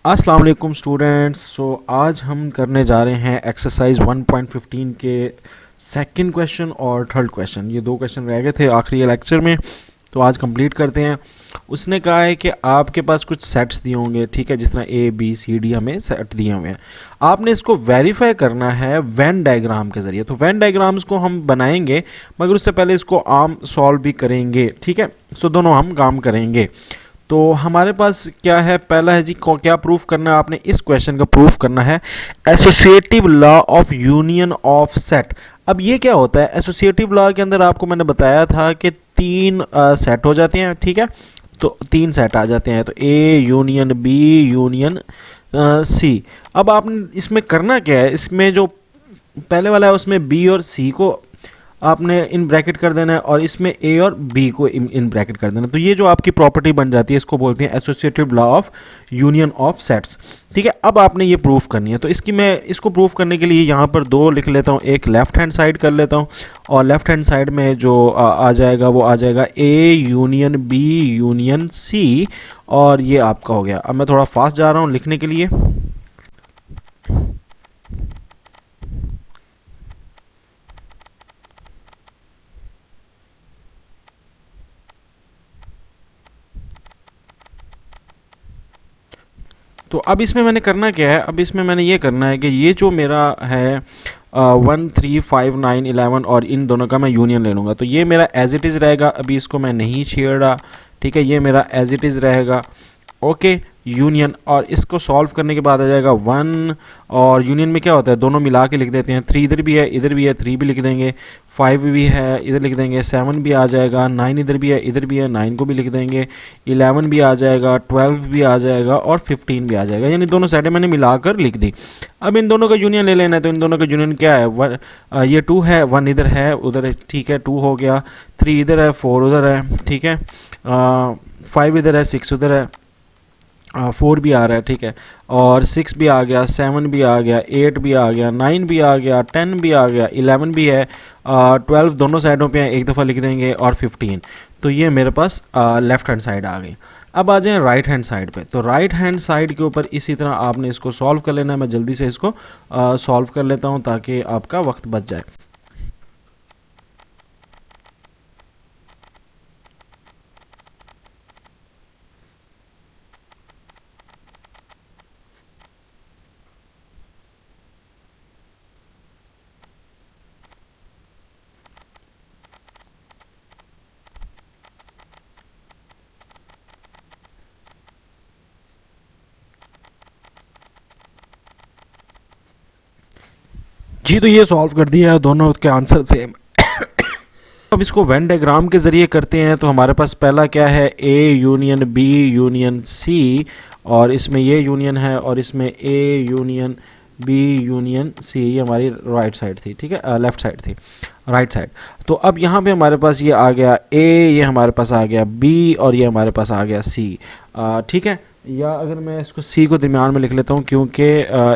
अस्सलाम वालेकुम स्टूडेंट्स। आज हम करने जा रहे हैं एक्सरसाइज 1.15 के सेकंड क्वेश्चन और थर्ड क्वेश्चन। ये दो क्वेश्चन रह गए थे आखिरी लेक्चर में, तो आज कंप्लीट करते हैं। उसने कहा है कि आपके पास कुछ सेट्स दिए होंगे, ठीक है, जिस तरह ए बी सी डी हमें सेट दिए हुए हैं। आपने इसको वेरीफाई करना है वेन डायग्राम के ज़रिए। तो वेन डायग्राम्स को हम बनाएंगे, मगर उससे पहले इसको आम सॉल्व भी करेंगे, ठीक है। तो दोनों हम काम करेंगे। तो हमारे पास क्या है, पहला है जी क्या प्रूफ करना है आपने, इस क्वेश्चन का प्रूफ करना है associative law of union of set. अब ये क्या होता है, एसोसिएटिव लॉ के अंदर आपको मैंने बताया था कि तीन सेट हो जाते हैं, ठीक है। तो तीन सेट आ जाते हैं, तो A union B union C. अब आपने इसमें करना क्या है, इसमें जो पहले वाला है उसमें बी और सी को आपने इन ब्रैकेट कर देना है, और इसमें ए और बी को इन ब्रैकेट कर देना है। तो ये जो आपकी प्रॉपर्टी बन जाती है, इसको बोलते हैं associative law of union of sets, ठीक है। अब आपने ये प्रूफ करनी है, तो इसकी मैं इसको प्रूफ करने के लिए यहाँ पर दो लिख लेता हूँ। एक लेफ्ट हैंड साइड कर लेता हूँ, और लेफ्ट हैंड साइड में जो आ जाएगा वो आ जाएगा A union B union C, और ये आपका हो गया। अब मैं थोड़ा फास्ट जा रहा हूँ लिखने के लिए। तो अब इसमें मैंने करना क्या है, अब इसमें मैंने ये करना है कि ये जो मेरा है 1 3 5 9 11, और इन दोनों का मैं यूनियन ले लूँगा। तो ये मेरा एज इट इज़ रहेगा, अभी इसको मैं नहीं छेड़ा, ठीक है। ये मेरा एज इट इज़ रहेगा, ओके। यूनियन, और इसको सॉल्व करने के बाद आ जाएगा 1, और यूनियन में क्या होता है, दोनों मिला के लिख देते हैं। 3 इधर भी है इधर भी है, 3 भी लिख देंगे। 5 भी है इधर लिख देंगे, 7 भी आ जाएगा, 9 इधर भी है इधर भी है, 9 को भी लिख देंगे। 11 भी आ जाएगा, 12 भी आ जाएगा, और 15 भी आ जाएगा। यानी दोनों साइडें मैंने मिलाकर लिख दी। अब इन दोनों का यूनियन ले लेना है, तो इन दोनों का यूनियन क्या है, ये 2 है, 1 इधर है उधर है, ठीक है, 2 हो गया। 3 इधर है, 4 उधर है, ठीक है। 5 इधर है, 6 उधर है, 4 भी आ रहा है, ठीक है। और 6 भी आ गया, 7 भी आ गया, 8 भी आ गया, 9 भी आ गया, 10 भी आ गया, 11 भी है, 12 दोनों साइडों पे है, एक दफ़ा लिख देंगे, और 15। तो ये मेरे पास लेफ़्ट हैंड साइड आ गई। अब आ जाएं राइट हैंड साइड पे। तो राइट हैंड साइड के ऊपर इसी तरह आपने इसको सॉल्व कर लेना है। मैं जल्दी से इसको सॉल्व कर लेता हूँ ताकि आपका वक्त बच जाए। जी, तो ये सॉल्व कर दिया है, दोनों के आंसर सेम। अब इसको वेन डायग्राम के ज़रिए करते हैं। तो हमारे पास पहला क्या है, A union B union C, और इसमें ये यूनियन है, और इसमें A union B union C. ये हमारी राइट साइड थी, ठीक है, लेफ़्ट साइड थी, राइट साइड। तो अब यहाँ पे हमारे पास ये आ गया ए, ये हमारे पास आ गया बी, और ये हमारे पास आ गया सी, ठीक है। या अगर मैं इसको सी को दरमियान में लिख लेता हूँ, क्योंकि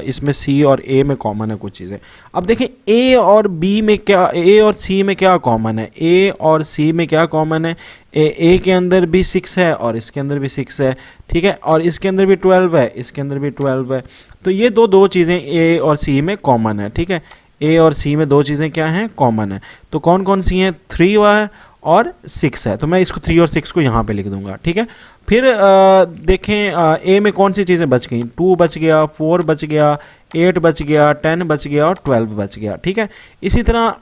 इसमें सी और ए में कॉमन है कुछ चीज़ें। अब देखें ए और बी में क्या, ए और सी में क्या कॉमन है, ए और सी में क्या कॉमन है, ए के अंदर भी 6 है, और इसके अंदर भी 6 है, ठीक है, और इसके अंदर भी 12 है, इसके अंदर भी 12 है। तो ये दो चीज़ें ए और सी में कॉमन है, ठीक है। ए और सी में दो चीज़ें क्या हैं, कॉमन है। तो कौन कौन सी हैं, 3 है और 6 है। तो मैं इसको 3 और 6 को यहाँ पे लिख दूंगा, ठीक है। फिर देखें ए में कौन सी चीज़ें बच गई, 2 बच गया, 4 बच गया, 8 बच गया, 10 बच गया, और 12 बच गया, ठीक है। इसी तरह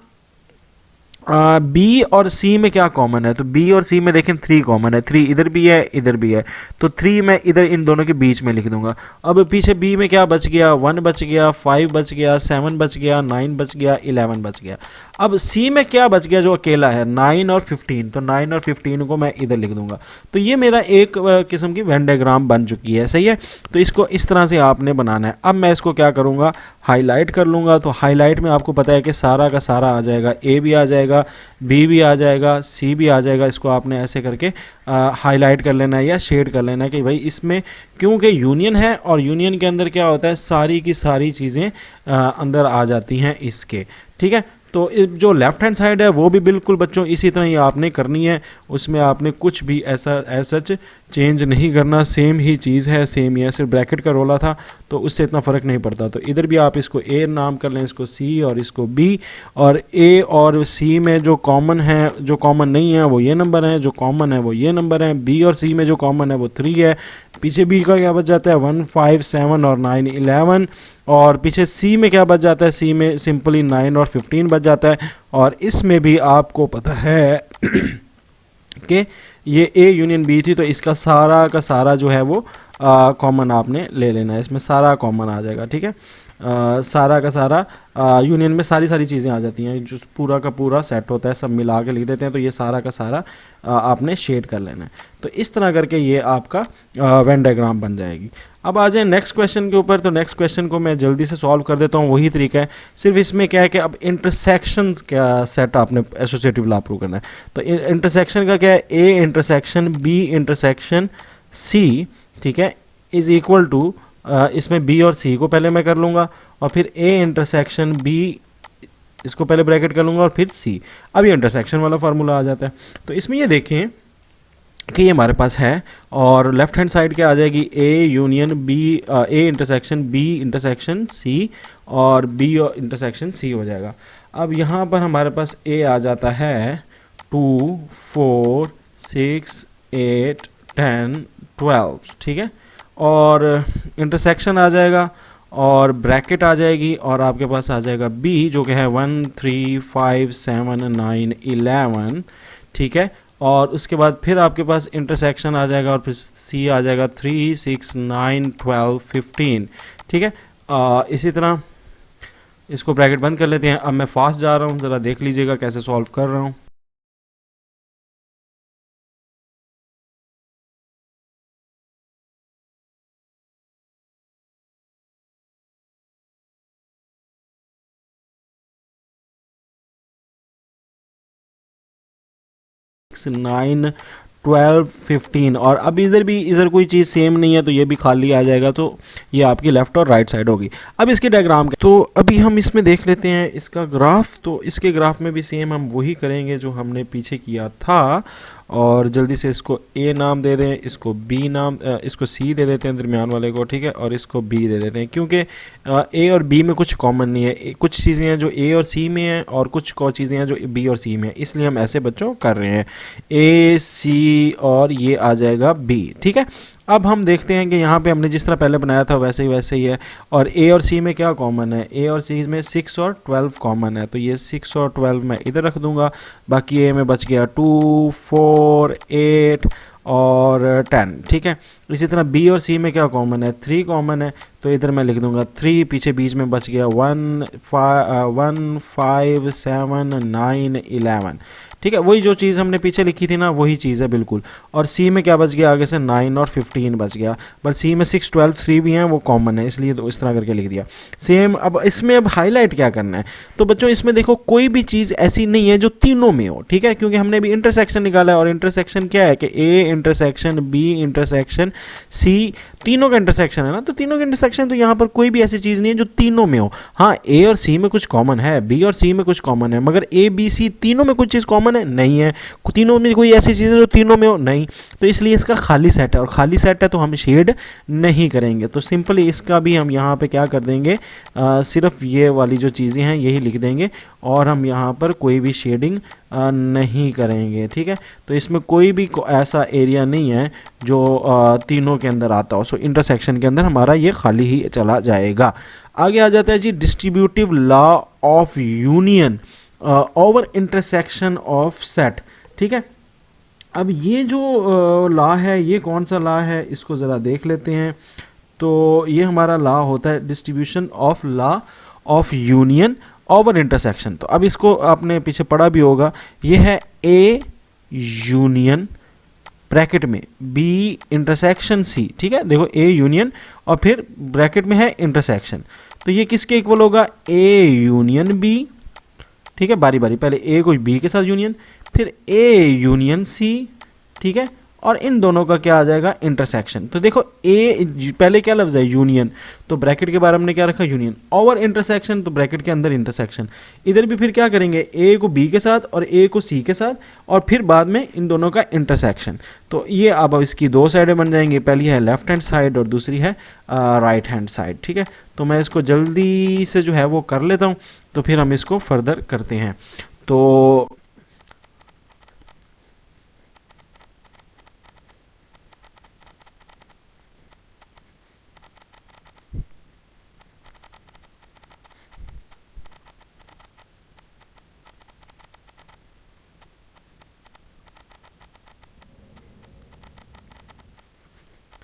बी और सी में क्या कॉमन है, तो बी और सी में देखें 3 कॉमन है, 3 इधर भी है इधर भी है, तो 3 मैं इधर इन दोनों के बीच में लिख दूंगा। अब पीछे बी में क्या बच गया, 1 बच गया, 5 बच गया, 7 बच गया, 9 बच गया, 11 बच गया। अब सी में क्या बच गया जो अकेला है, 9 और 15, तो 9 और 15 को मैं इधर लिख दूंगा। तो ये मेरा एक किस्म की वेन डायग्राम बन चुकी है, सही है। तो इसको इस तरह से आपने बनाना है। अब मैं इसको क्या करूँगा, हाईलाइट कर लूँगा। तो हाईलाइट में आपको पता है कि सारा का सारा आ जाएगा, ए भी आ जाएगा, बी भी आ जाएगा, सी भी आ जाएगा। इसको आपने ऐसे करके हाईलाइट कर लेना है या शेड कर लेना है कि भाई इसमें, क्योंकि यूनियन है, और यूनियन के अंदर क्या होता है, सारी की सारी चीज़ें अंदर आ जाती हैं इसके, ठीक है। तो जो लेफ्ट हैंड साइड है वो भी बिल्कुल बच्चों इसी तरह ही आपने करनी है, उसमें आपने कुछ भी ऐसा सच चेंज नहीं करना, सेम ही चीज़ है, सेम ही है, सिर्फ ब्रैकेट का रोला था तो उससे इतना फ़र्क नहीं पड़ता। तो इधर भी आप इसको ए नाम कर लें, इसको सी और इसको बी, और ए और सी में जो कॉमन है, जो कॉमन नहीं है वो ये नंबर है, जो कॉमन है वो ये नंबर है, बी और सी में जो कॉमन है वो 3 है, पीछे बी का क्या बच जाता है 1 5 7 और 9 11, और पीछे सी में क्या बच जाता है, सी में सिंपली 9 और 15 बच जाता है। और इसमें भी आपको पता है कि ये ए यूनियन बी थी, तो इसका सारा का सारा जो है वो कॉमन आपने ले लेना है, इसमें सारा कॉमन आ जाएगा, ठीक है। सारा का सारा यूनियन में सारी चीज़ें आ जाती हैं, जो पूरा का पूरा सेट होता है, सब मिला के लिख देते हैं, तो ये सारा का सारा आपने शेड कर लेना है। तो इस तरह करके ये आपका वेन डायग्राम बन जाएगी। अब आ जाए नेक्स्ट क्वेश्चन के ऊपर। तो नेक्स्ट क्वेश्चन को मैं जल्दी से सॉल्व कर देता हूँ, वही तरीका है, सिर्फ इसमें क्या है कि अब इंटरसेक्शंस का सेट आपने एसोसिएटिव लॉ प्रूव करना है। तो इंटरसेक्शन का क्या है, A intersection B intersection C, ठीक है, इज इक्वल टू, इसमें बी और सी को पहले मैं कर लूँगा, और फिर ए इंटरसेक्शन बी, इसको पहले ब्रैकेट कर लूँगा, और फिर सी। अब ये इंटरसेक्शन वाला फार्मूला आ जाता है। तो इसमें ये देखें कि ये हमारे पास है, और लेफ्ट हैंड साइड क्या आ जाएगी, A union B, A intersection B intersection C, और बी इंटरसेक्शन सी हो जाएगा। अब यहाँ पर हमारे पास ए आ जाता है 2 4 6 8 10 12, ठीक है, और इंटरसेक्शन आ जाएगा, और ब्रैकेट आ जाएगी, और आपके पास आ जाएगा बी जो कि है 1 3 5 7 9 11, ठीक है, और उसके बाद फिर आपके पास इंटरसेक्शन आ जाएगा, और फिर सी आ जाएगा 3 6 9 12 15, ठीक है। इसी तरह इसको ब्रैकेट बंद कर लेते हैं। अब मैं फास्ट जा रहा हूँ, ज़रा देख लीजिएगा कैसे सॉल्व कर रहा हूँ। नाइन 12 15, और अब इधर कोई चीज़ सेम नहीं है, तो ये भी खाली आ जाएगा, तो ये आपकी लेफ़्ट और राइट साइड होगी। अब इसके डायग्राम तो अभी हम इसमें देख लेते हैं इसका ग्राफ। तो इसके ग्राफ में भी सेम हम वही करेंगे जो हमने पीछे किया था, और जल्दी से इसको ए नाम दे दें, इसको बी नाम, इसको सी दे देते हैं दरमियान वाले को, ठीक है, और इसको बी दे देते हैं, क्योंकि ए और बी में कुछ कॉमन नहीं है, कुछ चीज़ें हैं जो ए और सी में हैं, और कुछ चीज़ें हैं जो बी और सी में हैं, इसलिए हम ऐसे बच्चों कर रहे हैं, ए सी और ये आ जाएगा बी, ठीक है। अब हम देखते हैं कि यहाँ पे हमने जिस तरह पहले बनाया था वैसे ही है, और ए और सी में क्या कॉमन है, ए और सी में 6 और 12 कॉमन है, तो ये 6 और 12 मैं इधर रख दूंगा, बाकी ए में बच गया 2 4 8 और 10, ठीक है। इसी तरह बी और सी में क्या कॉमन है, 3 कॉमन है, तो इधर मैं लिख दूंगा 3, पीछे बीच में बच गया 1 5 7 9 11, ठीक है, वही जो चीज़ हमने पीछे लिखी थी ना वही चीज़ है बिल्कुल। और सी में क्या बच गया आगे से 9 और 15 बच गया, बट सी में 6 12 3 भी हैं, वो कॉमन है, इसलिए तो इस तरह करके लिख दिया सेम। अब इसमें अब हाईलाइट क्या करना है, तो बच्चों इसमें देखो कोई भी चीज़ ऐसी नहीं है जो तीनों में हो, ठीक है, क्योंकि हमने अभी इंटरसेक्शन निकाला है, और इंटरसेक्शन क्या है कि A intersection B intersection C, तीनों का इंटरसेक्शन है ना, तो तीनों का इंटरसेक्शन, तो यहाँ पर कोई भी ऐसी चीज़ नहीं है जो तीनों में हो। हाँ, ए और सी में कुछ कॉमन है, बी और सी में कुछ कॉमन है, मगर ए बी सी तीनों में कुछ चीज़ कॉमन है नहीं है, तीनों में कोई ऐसी चीज़ है जो तीनों में हो नहीं, तो इसलिए इसका खाली सेट है, और खाली सेट है तो हम शेड नहीं करेंगे। तो सिंपली इसका भी हम यहाँ पे क्या कर देंगे, सिर्फ ये वाली जो चीज़ें हैं यही लिख देंगे, और हम यहाँ पर कोई भी शेडिंग नहीं करेंगे, ठीक है। तो इसमें कोई भी ऐसा एरिया नहीं है जो तीनों के अंदर आता हो, सो इंटरसेक्शन के अंदर हमारा ये खाली ही चला जाएगा। आगे आ जाता है जी distributive law of union over intersection of set, ठीक है। अब ये जो लॉ है ये कौन सा लॉ है, इसको ज़रा देख लेते हैं। तो ये हमारा लॉ होता है distribution of law of union over intersection. तो अब इसको आपने पीछे पढ़ा भी होगा, ये है ए यूनियन ब्रैकेट में बी इंटरसेक्शन सी, ठीक है, देखो ए यूनियन और फिर ब्रैकेट में है इंटरसेक्शन, तो ये किसके इक्वल होगा, ए यूनियन बी, ठीक है, बारी बारी, पहले ए को बी के साथ यूनियन, फिर ए यूनियन सी, ठीक है, और इन दोनों का क्या आ जाएगा, इंटरसेक्शन। तो देखो ए पहले क्या लफ्ज़ है, यूनियन, तो ब्रैकेट के बारे में हमने क्या रखा, यूनियन, ओवर इंटरसेक्शन, तो ब्रैकेट के अंदर इंटरसेक्शन। इधर भी फिर क्या करेंगे, ए को बी के साथ और ए को सी के साथ, और फिर बाद में इन दोनों का इंटरसेक्शन। तो ये अब इसकी दो साइडें बन जाएंगी, पहली है लेफ्ट हैंड साइड और दूसरी है राइट हैंड साइड। ठीक है, तो मैं इसको जल्दी से जो है वो कर लेता हूँ, तो फिर हम इसको फर्दर करते हैं। तो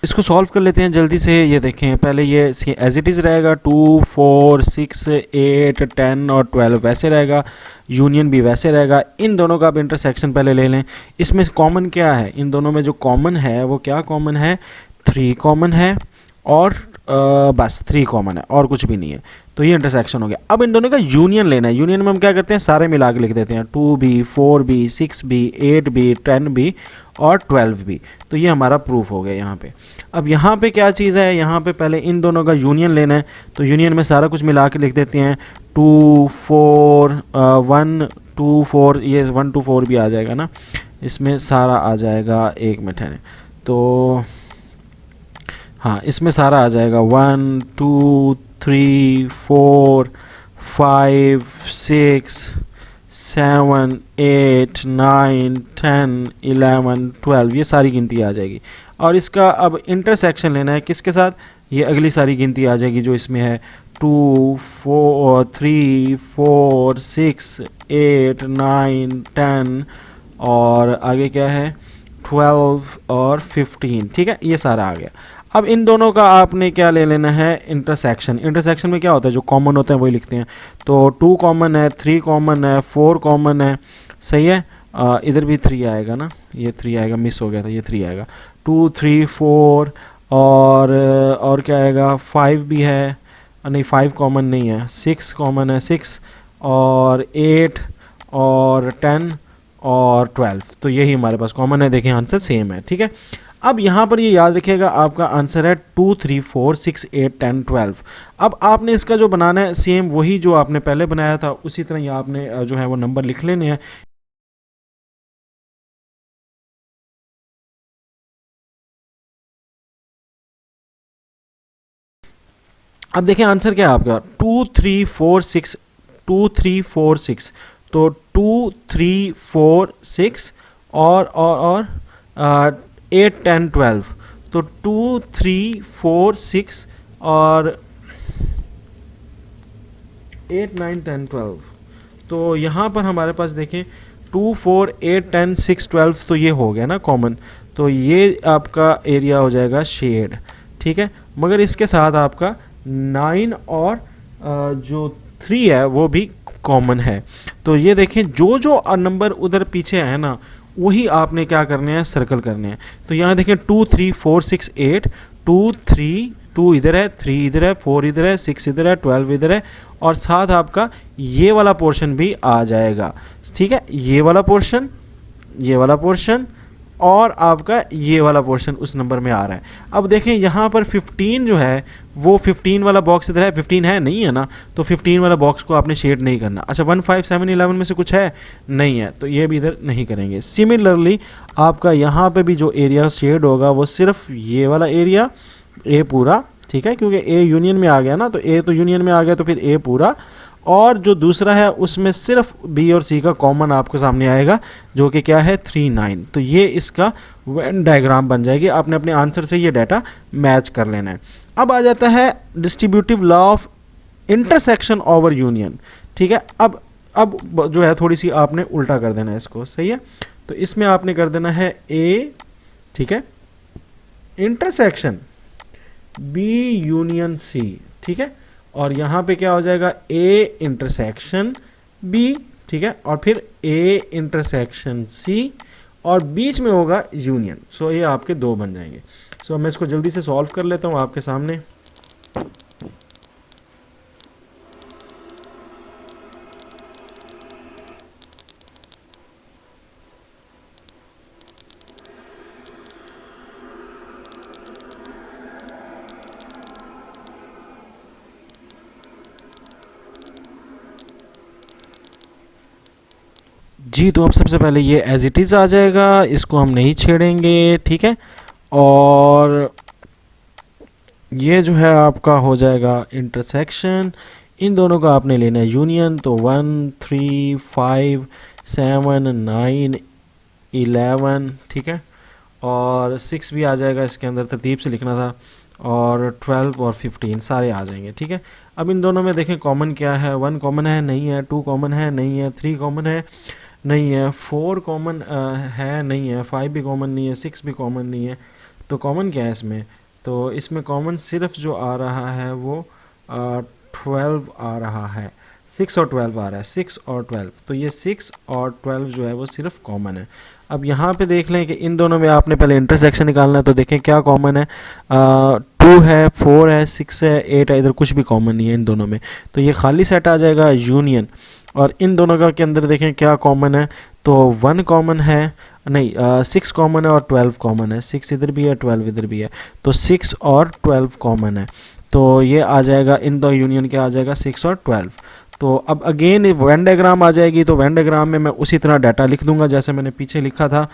इसको सॉल्व कर लेते हैं जल्दी से। ये देखें, पहले ये एज इट इज़ रहेगा, 2 4 6 8 10 और 12 वैसे रहेगा, यूनियन भी वैसे रहेगा। इन दोनों का आप इंटरसेक्शन पहले ले लें। इसमें कॉमन क्या है, इन दोनों में जो कॉमन है वो क्या कॉमन है, 3 कॉमन है, और बस 3 कॉमन है और कुछ भी नहीं है। तो ये इंटरसेक्शन हो गया। अब इन दोनों का यूनियन लेना है। यूनियन में हम क्या करते हैं, सारे मिला के लिख देते हैं, 2b 4b 6b 8b 10b और 12b। तो ये हमारा प्रूफ हो गया यहाँ पे। अब यहाँ पे क्या चीज़ है, यहाँ पे पहले इन दोनों का यूनियन लेना है। तो यूनियन में सारा कुछ मिला के लिख देते हैं, 2 4 1 2 4, ये 1 2 4 भी आ जाएगा ना, इसमें सारा आ जाएगा। एक मिनट है, तो हाँ इसमें सारा आ जाएगा, 1 2 3 4 5 6 7 8 9 10 11 12, ये सारी गिनती आ जाएगी। और इसका अब इंटरसेक्शन लेना है किसके साथ, ये अगली सारी गिनती आ जाएगी जो इसमें है, 2 4 3 4 6 8 9 10 और आगे क्या है, 12 और 15। ठीक है, ये सारा आ गया। अब इन दोनों का आपने क्या ले लेना है, इंटरसेक्शन। इंटरसेक्शन में क्या होता है, जो कॉमन होते हैं वही लिखते हैं। तो 2 कॉमन है, 3 कॉमन है, 4 कॉमन है, सही है। इधर भी 3 आएगा ना, ये 3 आएगा, मिस हो गया था, ये 3 आएगा, 2 3 4 और क्या आएगा, 5 भी है, नहीं 5 कॉमन नहीं है, 6 कॉमन है, 6 और 8 और 10 और 12। तो यही हमारे पास कॉमन है। देखें आंसर सेम है। ठीक है, अब यहाँ पर ये याद रखिएगा, आपका आंसर है 2 3 4 6 8 10 12। अब आपने इसका जो बनाना है सेम वही जो आपने पहले बनाया था, उसी तरह ये आपने जो है वो नंबर लिख लेने हैं। अब देखें आंसर क्या है आपका, 2 3 4 6, 2 3 4 6, तो 2 3 4 6 और 8 10 12, तो 2 3 4 6 और 8 9 10 12। तो यहाँ पर हमारे पास देखें 2 4 8 10 6 12, तो ये हो गया ना कॉमन। तो ये आपका एरिया हो जाएगा शेड। ठीक है, मगर इसके साथ आपका 9 और जो 3 है वो भी कॉमन है। तो ये देखें जो जो नंबर उधर पीछे है ना, वही आपने क्या करने हैं, सर्कल करने हैं। तो यहाँ देखें 2 3 4 6 8, 2 3 2 इधर है, 3 इधर है, 4 इधर है, 6 इधर है, 12 इधर है, और साथ आपका ये वाला पोर्शन भी आ जाएगा। ठीक है, ये वाला पोर्शन, ये वाला पोर्शन और आपका ये वाला पोर्शन उस नंबर में आ रहा है। अब देखें यहाँ पर 15 जो है वो 15 वाला बॉक्स इधर है, 15 है नहीं है ना, तो 15 वाला बॉक्स को आपने शेड नहीं करना। अच्छा 1 5 7 11 में से कुछ है नहीं है, तो ये भी इधर नहीं करेंगे। सिमिलरली आपका यहाँ पे भी जो एरिया शेड होगा वो सिर्फ ये वाला एरिया, ए पूरा। ठीक है, क्योंकि ए यूनियन में आ गया ना, तो ए तो यूनियन में आ गया, तो फिर ए पूरा, और जो दूसरा है उसमें सिर्फ बी और सी का कॉमन आपके सामने आएगा, जो कि क्या है 3 9। तो ये इसका वेन डायग्राम बन जाएगी। आपने अपने आंसर से ये डाटा मैच कर लेना है। अब आ जाता है distributive law of intersection over union. ठीक है, अब जो है थोड़ी सी आपने उल्टा कर देना है इसको, सही है। तो इसमें आपने कर देना है ए, ठीक है, इंटरसेक्शन बी यूनियन सी। ठीक है, और यहाँ पे क्या हो जाएगा, ए इंटरसेक्शन बी। ठीक है, और फिर ए इंटरसेक्शन सी, और बीच में होगा यूनियन। सो ये आपके दो बन जाएंगे। सो मैं इसको जल्दी से सॉल्व कर लेता हूँ आपके सामने। जी, तो अब सबसे पहले ये एज इट इज़ आ जाएगा, इसको हम नहीं छेड़ेंगे, ठीक है। और ये जो है आपका हो जाएगा इंटरसेक्शन, इन दोनों का आपने लेना है यूनियन। तो 1 3 5 7 9 11, ठीक है। और 6 भी आ जाएगा इसके अंदर, तरतीब से लिखना था। और 12 और 15 सारे आ जाएंगे, ठीक है। अब इन दोनों में देखें कॉमन क्या है, 1 कॉमन है नहीं है, 2 कॉमन है नहीं है, 3 कॉमन है नहीं है, 4 कॉमन है नहीं है, 5 भी कॉमन नहीं है, 6 भी कॉमन नहीं है। तो कॉमन क्या है इसमें, तो इसमें कॉमन सिर्फ जो आ रहा है वो 12 आ रहा है, 6 और 12 आ रहा है, 6 और 12। तो ये 6 और 12 जो है वो सिर्फ कॉमन है। अब यहाँ पे देख लें कि इन दोनों में आपने पहले इंटरसेक्शन निकालना है, तो देखें क्या कॉमन है, 2 है, 4 है, 6 है, 8 है, इधर कुछ भी कॉमन नहीं है इन दोनों में। तो ये खाली सेट आ जाएगा यूनियन। और इन दोनों का के अंदर देखें क्या कॉमन है, तो 1 कॉमन है, नहीं 6 कॉमन है और 12 कॉमन है, 6 इधर भी है, 12 इधर भी है, तो 6 और 12 कॉमन है। तो ये आ जाएगा, इन दो यूनियन के आ जाएगा 6 और 12। तो अब अगेन वेन डायग्राम आ जाएगी, तो वेन डायग्राम में मैं उसी तरह डाटा लिख दूंगा जैसे मैंने पीछे लिखा था।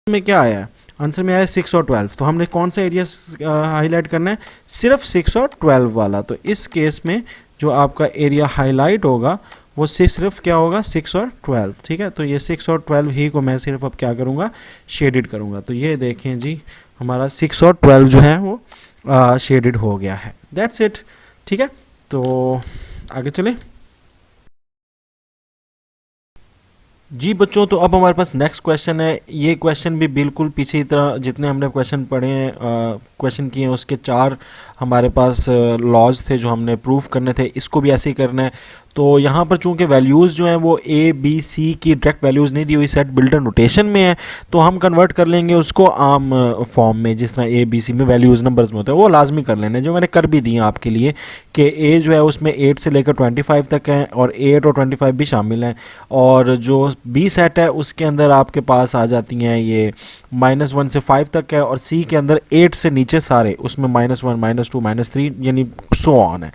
में क्या आया है, आंसर में आया 6 और 12। तो हमने कौन सा एरिया हाईलाइट करना है, सिर्फ 6 और 12 वाला। तो इस केस में जो आपका एरिया हाईलाइट होगा वो सिर्फ क्या होगा, 6 और 12, ठीक है। तो ये 6 और 12 ही को मैं सिर्फ अब क्या करूँगा, शेडेड करूँगा। तो ये देखें जी, हमारा 6 और 12 जो है वो शेडेड हो गया है। दैट्स इट, ठीक है। तो आगे चलें। जी बच्चों, तो अब हमारे पास नेक्स्ट क्वेश्चन है। ये क्वेश्चन भी बिल्कुल पीछे की तरह जितने हमने क्वेश्चन पढ़े हैं, क्वेश्चन किए हैं, उसके चार हमारे पास लॉज थे जो हमने प्रूफ करने थे। इसको भी ऐसे ही करना है। तो यहाँ पर चूंकि वैल्यूज़ जो हैं वो ए बी सी की डायरेक्ट वैल्यूज़ नहीं दी हुई, सेट बिल्डर नोटेशन में है, तो हम कन्वर्ट कर लेंगे उसको आम फॉर्म में, जिस तरह ए बी सी में वैल्यूज़ नंबर्स में होते हैं, वो लाजमी कर लेने, जो मैंने कर भी दिए आपके लिए। कि ए जो है उसमें 8 से लेकर 25 तक है, और 8 और 25 भी शामिल हैं। और जो बी सेट है उसके अंदर आपके पास आ जाती हैं ये -1 से 5 तक है, और सी के अंदर 8 से नीचे सारे, उसमें -1 -2 -3 यानी सो ऑन है।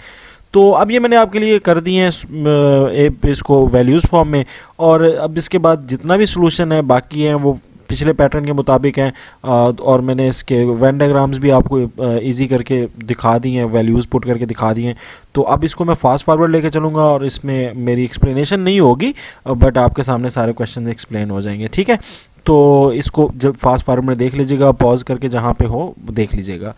तो अब ये मैंने आपके लिए कर दिए हैं इसको वैल्यूज़ फॉर्म में। और अब इसके बाद जितना भी सोल्यूशन है बाकी हैं वो पिछले पैटर्न के मुताबिक हैं। और मैंने इसके वेन डायग्राम्स भी आपको इजी करके दिखा दी हैं, वैल्यूज़ पुट करके दिखा दी हैं। तो अब इसको मैं फास्ट फॉरवर्ड लेके चलूँगा और इसमें मेरी एक्सप्लेनेशन नहीं होगी, बट आपके सामने सारे क्वेश्चन एक्सप्लेन हो जाएंगे, ठीक है। तो इसको जब फास्ट फॉरवर्ड में देख लीजिएगा, पॉज करके जहाँ पे हो देख लीजिएगा।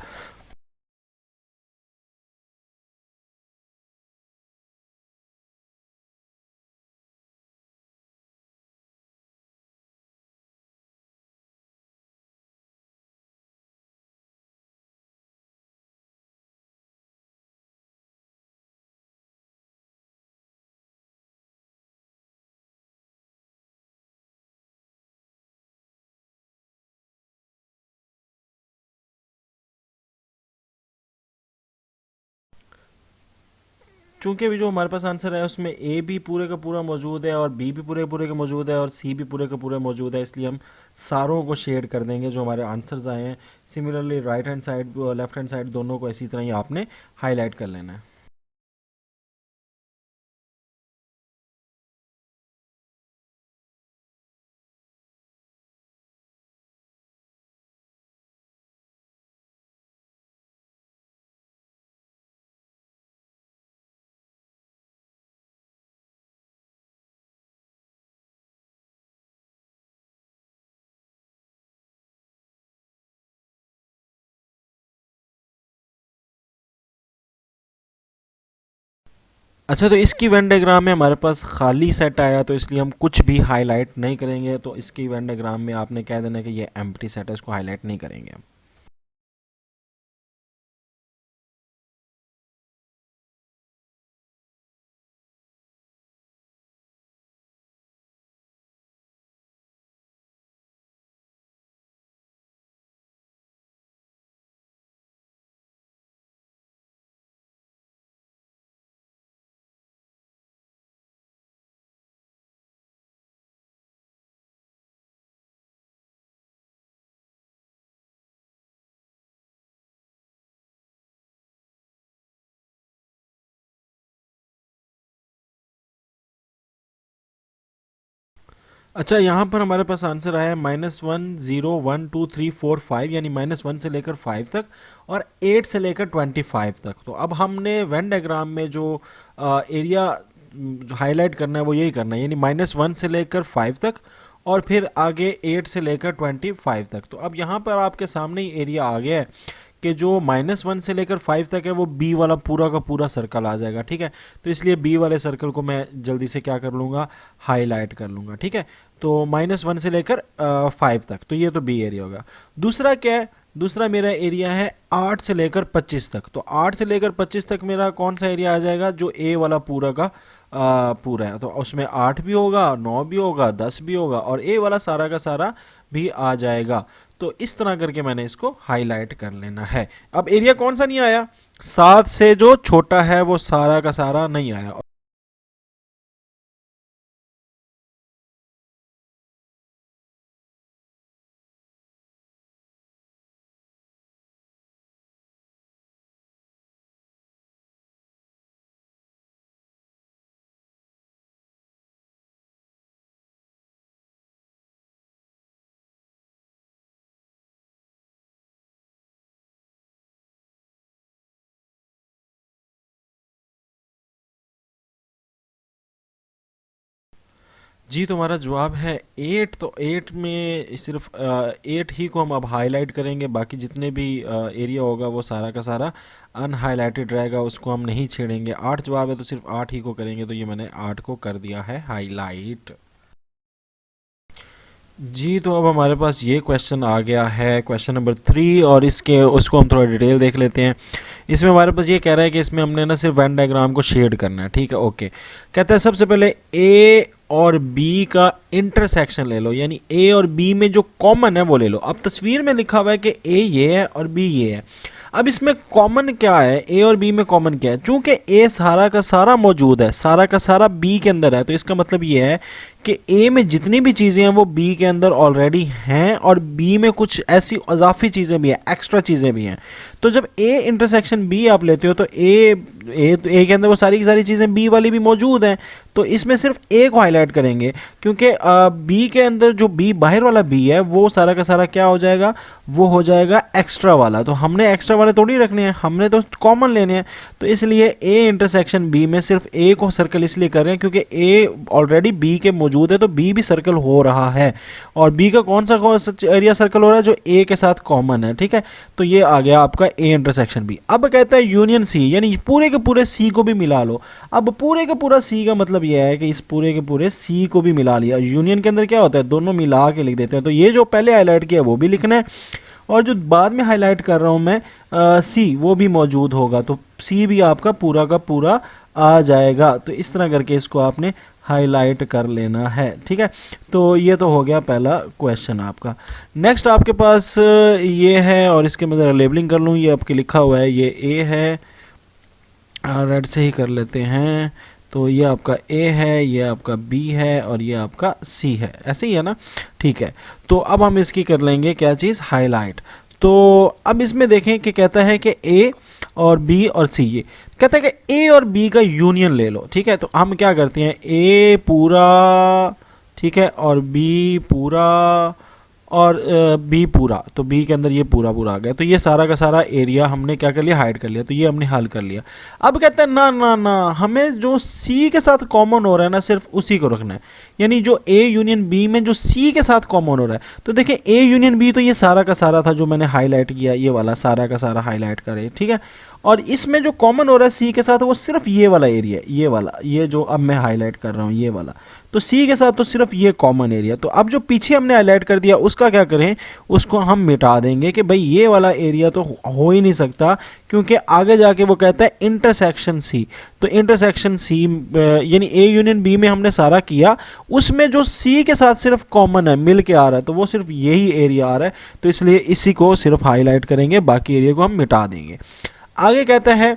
चूंकि अभी जो हमारे पास आंसर है उसमें ए भी पूरे का पूरा मौजूद है, और बी भी पूरे पूरे का मौजूद है, और सी भी पूरे का पूरा मौजूद है, इसलिए हम सारों को शेड कर देंगे जो हमारे आंसर्स आए हैं। Similarly right hand side left hand side दोनों को इसी तरह ही आपने हाईलाइट कर लेना है। अच्छा, तो इसकी वेन डायग्राम में हमारे पास खाली सेट आया, तो इसलिए हम कुछ भी हाईलाइट नहीं करेंगे। तो इसकी वेन डायग्राम में आपने कह देना कि ये एम्प्टी सेट है, इसको हाईलाइट नहीं करेंगे हम। अच्छा, यहाँ पर हमारे पास आंसर आया है -1 0 1 2 3 4 5, यानी -1 से लेकर 5 तक और 8 से लेकर 25 तक। तो अब हमने वेन डायग्राम में जो एरिया जो हाईलाइट करना है वो यही करना है, यानी -1 से लेकर 5 तक और फिर आगे 8 से लेकर 25 तक। तो अब यहाँ पर आपके सामने ही एरिया आ गया है कि जो -1 से लेकर 5 तक है वो बी वाला पूरा का पूरा सर्कल आ जाएगा, ठीक है। तो इसलिए बी वाले सर्कल को मैं जल्दी से क्या कर लूँगा, हाईलाइट कर लूँगा, ठीक है। तो -1 से लेकर 5 तक, तो ये तो बी एरिया होगा। दूसरा क्या है, दूसरा मेरा एरिया है 8 से लेकर 25 तक। तो 8 से लेकर 25 तक मेरा कौन सा एरिया आ जाएगा, जो ए वाला पूरा का पूरा है। तो उसमें 8 भी होगा, 9 भी होगा, 10 भी होगा और ए वाला सारा का सारा भी आ जाएगा। तो इस तरह करके मैंने इसको हाईलाइट कर लेना है। अब एरिया कौन सा नहीं आया, 7 से जो छोटा है वो सारा का सारा नहीं आया। जी, तो हमारा जवाब है 8। तो 8 में सिर्फ 8 ही को हम अब हाईलाइट करेंगे, बाकी जितने भी एरिया होगा वो सारा का सारा अनहाईलाइटेड रहेगा, उसको हम नहीं छेड़ेंगे। 8 जवाब है तो सिर्फ 8 ही को करेंगे, तो ये मैंने 8 को कर दिया है हाईलाइट। जी, तो अब हमारे पास ये क्वेश्चन आ गया है, क्वेश्चन नंबर 3, और इसके उसको हम थोड़ा डिटेल देख लेते हैं। इसमें हमारे पास ये कह रहा है कि इसमें हमने ना सिर्फ वेन डायग्राम को शेड करना है, ठीक है, ओके। कहता है सबसे पहले ए और बी का इंटरसेक्शन ले लो, यानी ए और बी में जो कॉमन है वो ले लो। अब तस्वीर में लिखा हुआ है कि ए ये है और बी ये है। अब इसमें कॉमन क्या है, ए और बी में कॉमन क्या है, चूंकि ए सारा का सारा मौजूद है, सारा का सारा बी के अंदर है, तो इसका मतलब ये है कि ए में जितनी भी चीज़ें हैं वो बी के अंदर ऑलरेडी हैं और बी में कुछ ऐसी इजाफी चीज़ें भी हैं, एक्स्ट्रा चीज़ें भी हैं। तो जब ए इंटरसेक्शन बी आप लेते हो तो ए के अंदर वो सारी की सारी चीज़ें बी वाली भी मौजूद हैं। तो इसमें सिर्फ ए को हाईलाइट करेंगे, क्योंकि बी के अंदर जो बी बाहर वाला बी है वो सारा का सारा क्या हो जाएगा, वो हो जाएगा एक्स्ट्रा वाला। तो हमने एक्स्ट्रा वाले थोड़ी रखने हैं, हमने तो कॉमन लेने हैं। तो इसलिए ए इंटरसेक्शन बी में सिर्फ ए को सर्कल इसलिए कर रहे हैं क्योंकि ए ऑलरेडी बी के मौजूद है, तो बी भी सर्कल हो रहा है। और बी का कौन सा एरिया सर्कल हो रहा है, जो ए के साथ कॉमन है, ठीक है। तो ये आ गया आपका ए इंटरसेक्शन बी। अब कहता है यूनियन सी, यानी पूरे के पूरे सी को भी मिला लो। अब पूरे के पूरा सी का मतलब यह है कि इस पूरे के पूरे सी को भी मिला लिया। यूनियन के अंदर क्या होता है, दोनों मिला के लिख देते हैं। तो ये जो पहले हाईलाइट किया वो भी लिखना है और जो बाद में हाईलाइट कर रहा हूँ मैं सी, वो भी मौजूद होगा। तो सी भी आपका पूरा का पूरा आ जाएगा। तो इस तरह करके इसको आपने हाईलाइट कर लेना है, ठीक है। तो ये तो हो गया पहला क्वेश्चन आपका। नेक्स्ट आपके पास ये है, और इसके मैं ज़रा लेबलिंग कर लूँ। ये आपके लिखा हुआ है, ये ए है, रेड से ही कर लेते हैं। तो ये आपका ए है, ये आपका बी है और ये आपका सी है, ऐसे ही है ना, ठीक है। तो अब हम इसकी कर लेंगे क्या चीज़, हाईलाइट। तो अब इसमें देखें कि कहता है कि ए और बी और सी, ये कहता है कि ए और बी का यूनियन ले लो, ठीक है। तो हम क्या करते हैं, ए पूरा, ठीक है, और बी पूरा और बी पूरा। तो बी के अंदर ये पूरा पूरा आ गया। तो ये सारा का सारा एरिया हमने क्या कर लिया, हाइड कर लिया। तो ये हमने हल कर लिया। अब कहते हैं ना ना ना, हमें जो सी के साथ कॉमन हो रहा है ना, सिर्फ उसी को रखना है। यानी जो ए यूनियन बी में जो सी के साथ कॉमन हो रहा है, तो देखिए ए यूनियन बी, तो ये सारा का सारा था जो मैंने हाईलाइट किया, ये वाला सारा का सारा हाईलाइट करे, ठीक है। और इसमें जो कॉमन हो रहा है सी के साथ, वो सिर्फ ये वाला एरिया, ये वाला, ये जो अब मैं हाईलाइट कर रहा हूँ ये वाला। तो सी के साथ तो सिर्फ ये कॉमन एरिया। तो अब जो पीछे हमने हाईलाइट कर दिया उसका क्या करें, उसको हम मिटा देंगे कि भाई ये वाला एरिया तो हो ही नहीं सकता, क्योंकि आगे जाके वो कहता है इंटरसेक्शन सी। तो इंटरसेक्शन सी यानी ए यूनियन बी में हमने सारा किया, उसमें जो सी के साथ सिर्फ कॉमन है, मिल के आ रहा है, तो वो सिर्फ यही एरिया आ रहा है। तो इसलिए इसी को सिर्फ हाईलाइट करेंगे, बाकी एरिया को हम मिटा देंगे। आगे कहता है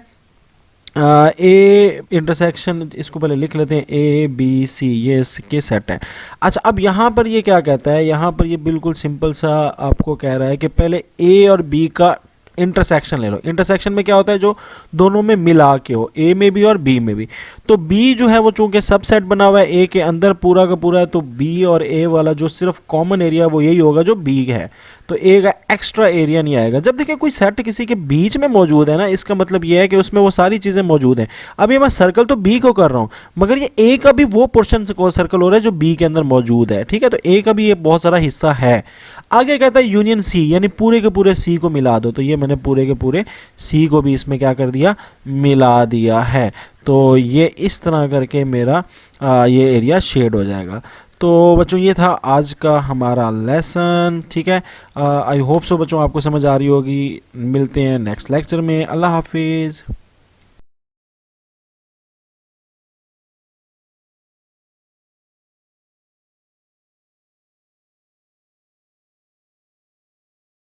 ए इंटरसेक्शन, इसको पहले लिख लेते हैं, ए बी सी, ये इसके सेट है। अच्छा, अब यहाँ पर ये क्या कहता है, यहाँ पर ये बिल्कुल सिंपल सा आपको कह रहा है कि पहले ए और बी का इंटरसेक्शन ले लो। इंटरसेक्शन में क्या होता है, जो दोनों में मिला के हो, ए में भी और बी में भी। तो बी जो है वो चूंकि सबसेट बना हुआ है ए के अंदर पूरा का पूरा है, तो बी और ए वाला जो सिर्फ कॉमन एरिया वो यही होगा जो बी है, तो ए का एक्स्ट्रा एरिया नहीं आएगा। जब देखिए कोई सेट किसी के बीच में मौजूद है ना, इसका मतलब ये है कि उसमें वो सारी चीज़ें मौजूद हैं। अभी मैं सर्कल तो बी को कर रहा हूँ, मगर ये ए का भी वो पोर्शन सर्कल हो रहा है जो बी के अंदर मौजूद है, ठीक है। तो ए का भी ये बहुत सारा हिस्सा है। आगे कहता है यूनियन सी, यानी पूरे के पूरे सी को मिला दो। तो ये मैंने पूरे के पूरे सी को भी इसमें क्या कर दिया, मिला दिया है। तो ये इस तरह करके मेरा ये एरिया शेड हो जाएगा। तो बच्चों ये था आज का हमारा लेसन, ठीक है। आई होप सो बच्चों आपको समझ आ रही होगी। मिलते हैं नेक्स्ट लेक्चर में। अल्लाह हाफिज़।